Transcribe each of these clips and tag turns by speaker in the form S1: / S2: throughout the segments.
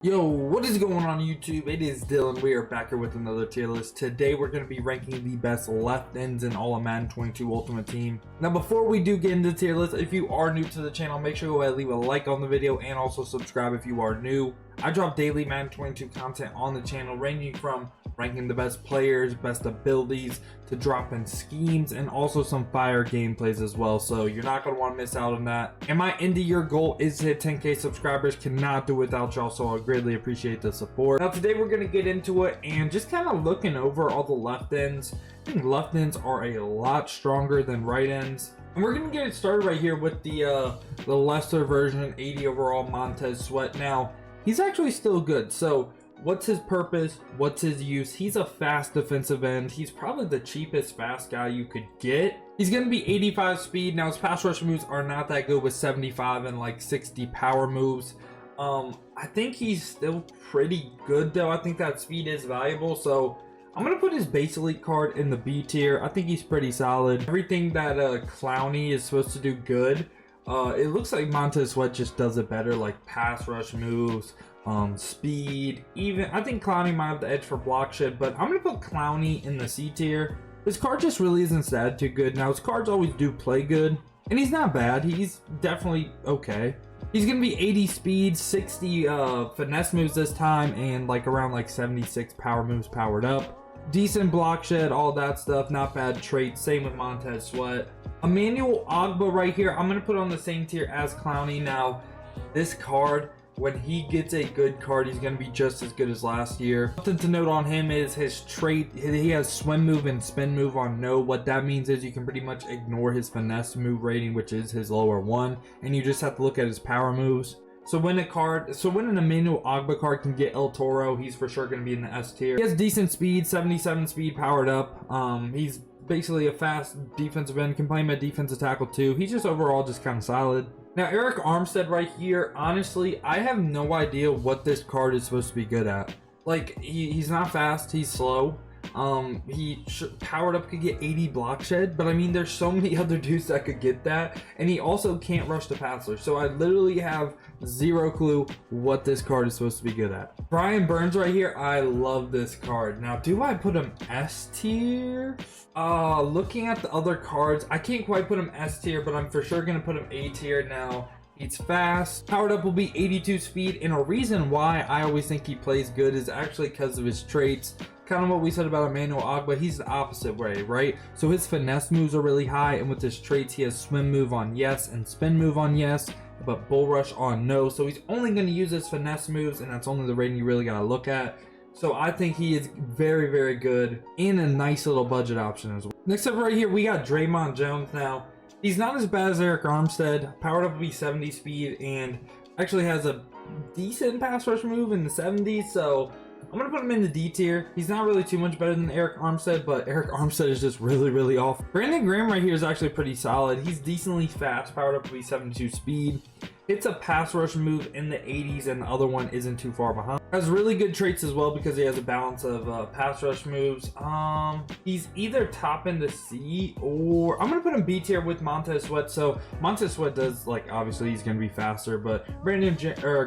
S1: Yo, what is going on YouTube? It is Dylan. We are back here with another tier list. Today we're going to be ranking the best left ends in all of Madden 22 Ultimate Team. Now before we do get into the tier list, if you are new to the channel, make sure you go ahead and leave a like on the video and also subscribe if you are new. I drop daily Madden 22 content on the channel ranging from ranking the best players, best abilities, to dropping schemes, and also some fire gameplays as well. So you're not going to want to miss out on that. And my end of year goal is to hit 10k subscribers. Cannot do without y'all, so I greatly appreciate the support. Now today we're going to get into it and just kind of looking over all the left ends. I think left ends are a lot stronger than right ends. And we're going to get it started right here with the lesser version, 80 overall Montez Sweat. Now, he's actually still good. So what's his purpose? What's his use? He's a fast defensive end. He's probably the cheapest fast guy you could get. He's going to be 85 speed. Now his pass rush moves are not that good with 75 and like 60 power moves. I think he's still pretty good though. I think that speed is valuable. So I'm going to put his base elite card in the B tier. I think he's pretty solid. Everything that Clowney is supposed to do good. It looks like Montez Sweat just does it better, like pass rush moves, speed. Even I think Clowney might have the edge for block shed, but I'm gonna put Clowney in the C tier. His card just really isn't that too good. Now his cards always do play good, and he's not bad. He's definitely okay. He's gonna be 80 speed, 60 finesse moves this time, and like around like 76 power moves powered up. Decent block shed, all that stuff, not bad traits. Same with Montez Sweat. Emmanuel Ogbah right here, I'm gonna put on the same tier as Clowney. Now this card, when he gets a good card, he's going to be just as good as last year. Something to note on him is his trait. He has swim move and spin move on no. What that means is you can pretty much ignore his finesse move rating, which is his lower one, and you just have to look at his power moves. So when an Emmanuel Ogbah card can get El Toro, he's for sure going to be in the S tier. He has decent speed, 77 speed powered up. He's basically a fast defensive end, can play him at defensive tackle too. He's just overall just kind of solid. Now Arik Armstead right here, honestly, I have no idea what this card is supposed to be good at. Like, he's not fast, he's slow. He powered up could get 80 block shed, but I mean there's so many other dudes that could get that, and he also can't rush the passer. So I literally have zero clue what this card is supposed to be good at. Brian Burns right here, I love this card. Now do I put him S tier? Looking at the other cards, I can't quite put him S tier, but I'm for sure gonna put him A tier. Now he's fast, powered up will be 82 speed, and a reason why I always think he plays good is actually because of his traits. Kind of what we said about Emmanuel Ogbah, he's the opposite way, right? So his finesse moves are really high, and with his traits he has swim move on yes and spin move on yes, but bull rush on no. So he's only going to use his finesse moves, and that's only the rating you really got to look at. So I think he is very, very good and a nice little budget option as well. Next up right here, we got Dremont Jones. Now he's not as bad as Arik Armstead. Powered up to be 70 speed and actually has a decent pass rush move in the 70s. So I'm going to put him in the D tier. He's not really too much better than Arik Armstead, but Arik Armstead is just really, really off. Brandon Graham right here is actually pretty solid. He's decently fast, powered up to be 72 speed. Hits a pass rush move in the 80s, and the other one isn't too far behind. Has really good traits as well because he has a balance of pass rush moves. He's either top in the C, or I'm going to put him B tier with Montez Sweat. So Montez Sweat does, like, obviously he's going to be faster, but Brandon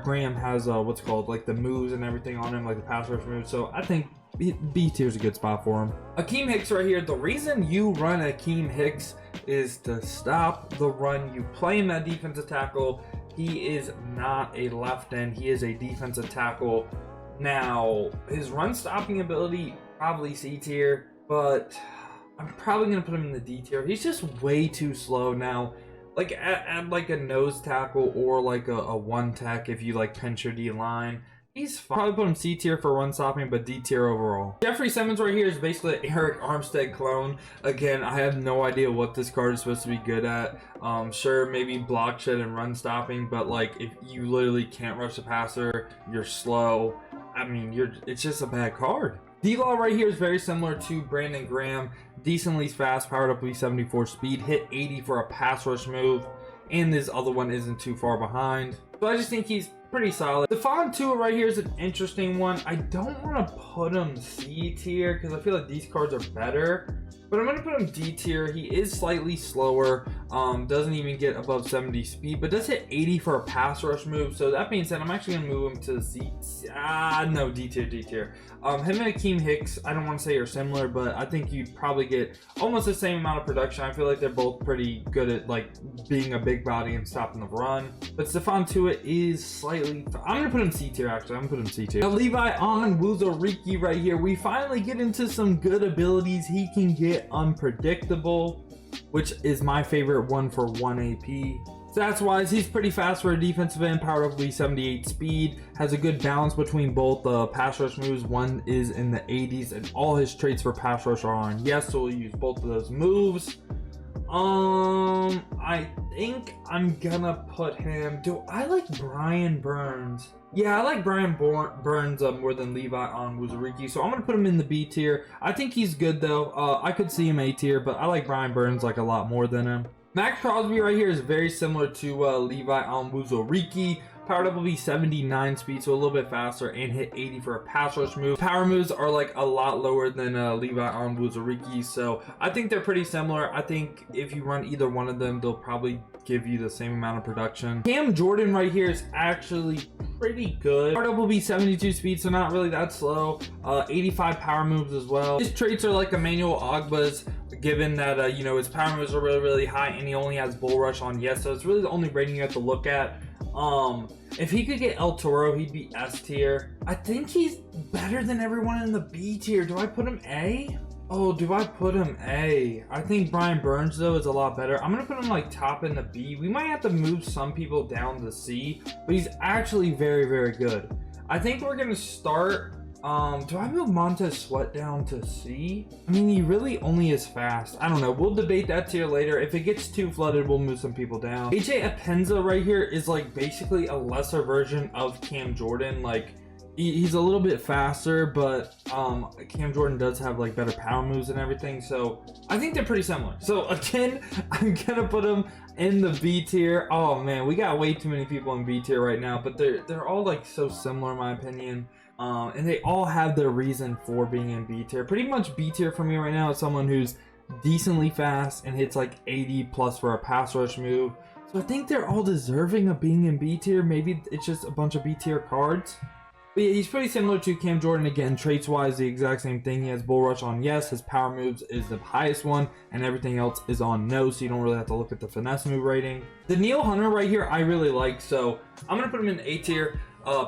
S1: Graham has what's called like the moves and everything on him, like the pass rush moves. So I think B tier is a good spot for him. Akeim Hicks right here. The reason you run Akeim Hicks is to stop the run. You play him at defensive tackle. He is not a left end, he is a defensive tackle. Now his run stopping ability probably C tier, but I'm probably gonna put him in the D tier. He's just way too slow. Now like at like a nose tackle or like a one tech, if you like pinch your D line, he's fine. Probably put him C tier for run stopping, but D tier overall. Jeffrey Simmons right here is basically an Arik Armstead clone. Again, I have no idea what this card is supposed to be good at. Sure, maybe block shed and run stopping, but like if you literally can't rush the passer, you're slow. I mean, it's just a bad card. D-Law right here is very similar to Brandon Graham. Decently fast, powered up to be 74 speed, hit 80 for a pass rush move, and this other one isn't too far behind. So I just think he's pretty solid. Stephon Tuitt right here is an interesting one. I don't want to put him C tier because I feel like these cards are better. but I'm gonna put him D tier. He is slightly slower, doesn't even get above 70 speed, but does hit 80 for a pass rush move. So that being said, I'm actually gonna move him to D tier, D tier. Him and Akeim Hicks, I don't want to say are similar, but I think you'd probably get almost the same amount of production. I feel like they're both pretty good at like being a big body and stopping the run. But Stephon Tuitt is slightly, I'm gonna put him C tier actually. I'm gonna put him C tier. Now Levi onwuzurike right here, we finally get into some good abilities. He can get unpredictable, which is my favorite one for 1 AP. Stats wise, he's pretty fast for a defensive end, powered up to 78 speed, has a good balance between both pass rush moves. One is in the 80s, and all his traits for pass rush are on yes, so we'll use both of those moves. I think I'm gonna put him, do I like Brian Burns? Yeah, I like Brian Burns more than Levi onwuzurike, so I'm gonna put him in the B tier. I think he's good though. I could see him A tier, but I like Brian Burns like a lot more than him. Maxx Crosby right here is very similar to Levi onwuzurike. Powered up will be 79 speed, so a little bit faster, and hit 80 for a pass rush move. Power moves are like a lot lower than Levi onwuzurike, so I think they're pretty similar. I think if you run either one of them, they'll probably give you the same amount of production. Cam Jordan right here is actually pretty good. Powered up will be 72 speed, so not really that slow. 85 power moves as well. His traits are like Emmanuel Ogbah's, given that you know, his power moves are really high, and he only has bull rush on yes, so it's really the only rating you have to look at. If he could get El Toro, he'd be S tier. I think he's better than everyone in the B tier. Do I put him A? Oh, do I put him A? I think Brian Burns though is a lot better. I'm gonna put him like top in the B. We might have to move some people down to C, but he's actually very good. I think we're gonna start. Do I move Montez Sweat down to C? I mean, he really only is fast. I don't know. We'll debate that tier later. If it gets too flooded, we'll move some people down. Epensa right here is like basically a lesser version of Cam Jordan. Like, he's a little bit faster, but Cam Jordan does have like better power moves and everything. So I think they're pretty similar. So again, I'm gonna put him in the B tier. Oh man, we got way too many people in B tier right now, but they're all like so similar in my opinion. And they all have their reason for being in B tier. Pretty much B tier for me right now is someone who's decently fast and hits like 80 plus for a pass rush move. So I think they're all deserving of being in B tier. Maybe it's just a bunch of B tier cards. But yeah, he's pretty similar to Cam Jordan. Again, traits wise, the exact same thing. He has bull rush on yes, his power moves is the highest one, and everything else is on no, so you don't really have to look at the finesse move rating. Daneille Hunter right here, I really like, so I'm gonna put him in A tier.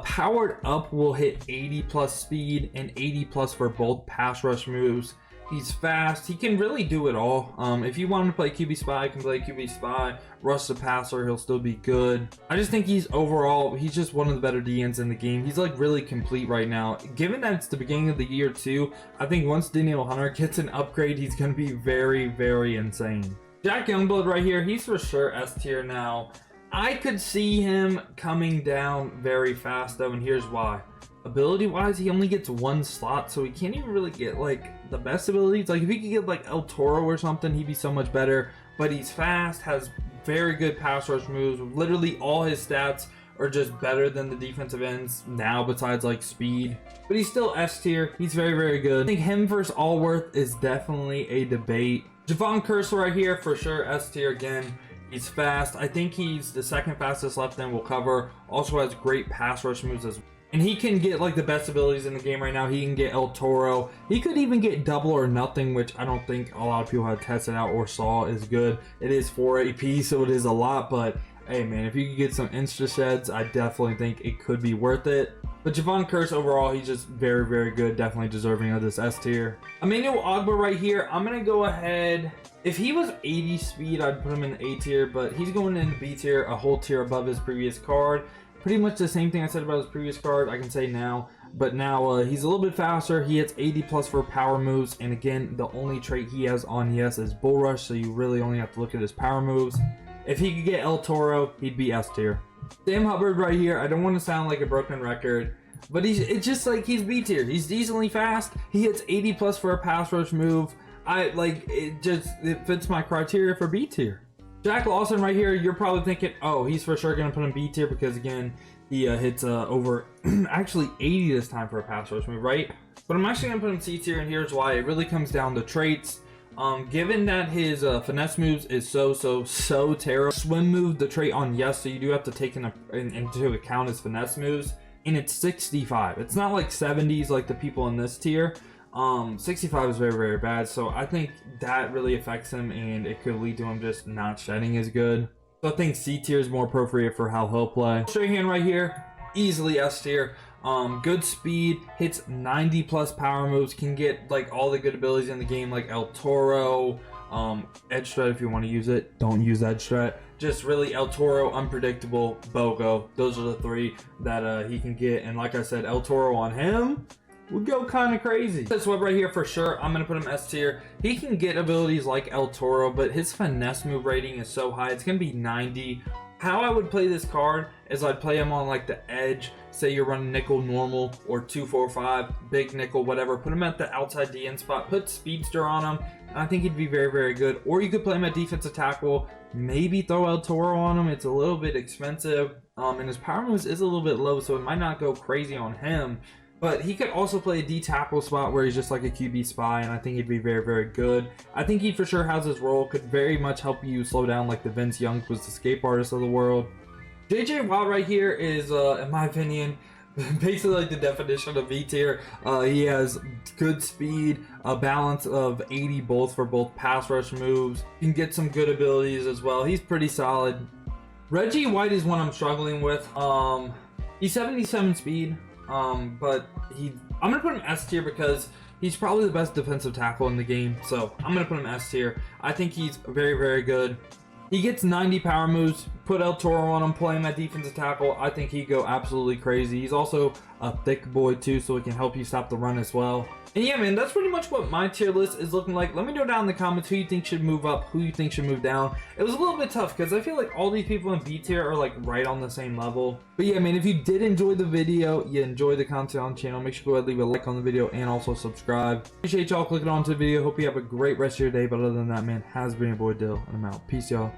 S1: Powered up will hit 80 plus speed and 80 plus for both pass rush moves. He's fast. He can really do it all. If you want him to play QB spy, he can play QB spy. Rush the passer, he'll still be good. I just think he's just one of the better DNs in the game. He's like really complete right now. Given that it's the beginning of the year too, I think once Daneille Hunter gets an upgrade, he's going to be very insane. Jack Youngblood right here, he's for sure S tier now. I could see him coming down very fast though, and here's why. Ability wise, he only gets one slot, so he can't even really get like the best abilities. Like if he could get like El Toro or something, he'd be so much better. But he's fast, has very good pass rush moves. Literally all his stats are just better than the defensive ends now, besides like speed. But he's still S tier. He's very good. I think him versus Allworth is definitely a debate. Jevon kearse right here for sure S tier again. He's fast. I think he's the second fastest left end we'll cover. Also has great pass rush moves as well. And he can get like the best abilities in the game right now. He can get El Toro. He could even get double or nothing, which I don't think a lot of people have tested out or saw is good. It is 4 AP, so it is a lot. But hey man, if you could get some insta sheds, I definitely think it could be worth it. But Jevon kearse overall, he's just very good. Definitely deserving of this S tier. Emmanuel Ogbah right here. I'm going to go ahead. If he was 80 speed, I'd put him in A tier, but he's going in B tier, a whole tier above his previous card. Pretty much the same thing I said about his previous card, I can say now. But now he's a little bit faster. He hits 80 plus for power moves. And again, the only trait he has on yes is bull rush, so you really only have to look at his power moves. If he could get El Toro, he'd be S tier. Hubbard right here. I don't want to sound like a broken record, but it's just like he's B tier. He's decently fast. He hits 80 plus for a pass rush move. It fits my criteria for B tier. Jack Lawson right here, you're probably thinking, oh, he's for sure going to put in B tier because, again, he hits over actually 80 this time for a pass rush move, right? But I'm actually going to put him C tier, and here's why. It really comes down to traits. Given that his finesse moves is so terrible, swim move the trait on yes, so you do have to take into account his finesse moves, and it's 65. It's not like 70s like the people in this tier. 65 is very bad, so I think that really affects him, and it could lead to him just not shedding as good. So I think C tier is more appropriate for how he'll play. Strahan right here, easily S tier. Good speed, hits 90 plus power moves, can get like all the good abilities in the game like El Toro, edge threat if you want to use it, don't use edge threat. Just really El Toro, unpredictable, BOGO. Those are the three that he can get, and like I said, El Toro on him would go kind of crazy. This web right here for sure, I'm gonna put him S tier. He can get abilities like El Toro, but his finesse move rating is so high, it's gonna be 90. How I would play this card is I'd play him on like the edge. Say you're running nickel normal or 2-4-5, big nickel, whatever. Put him at the outside DN spot. Put speedster on him. And I think he'd be very good. Or you could play him at defensive tackle. Maybe throw El Toro on him. It's a little bit expensive. And his power moves is a little bit low, so it might not go crazy on him. But he could also play a D tackle spot where he's just like a QB spy, and I think he'd be very good. I think he for sure has his role, could very much help you slow down like the Vince Young was the escape artist of the world. JJ Watt right here is, in my opinion, basically like the definition of V tier. He has good speed, a balance of 80 both for both pass rush moves. He can get some good abilities as well. He's pretty solid. Reggie White is one I'm struggling with. He's 77 speed. But I'm gonna put him S tier because he's probably the best defensive tackle in the game, so I'm gonna put him S tier. I think he's very good. He gets 90 power moves. Put El Toro on him, play him at defensive tackle. I think he'd go absolutely crazy. He's also a thick boy too, so he can help you stop the run as well. And yeah, man, that's pretty much what my tier list is looking like. Let me know down in the comments who you think should move up, who you think should move down. It was a little bit tough because I feel like all these people in B tier are like right on the same level. But yeah, man, if you did enjoy the video, you enjoy the content on the channel, make sure to go ahead and leave a like on the video and also subscribe. Appreciate y'all clicking on to the video. Hope you have a great rest of your day. But other than that, man, has been your boy Dill, and I'm out. Peace, y'all.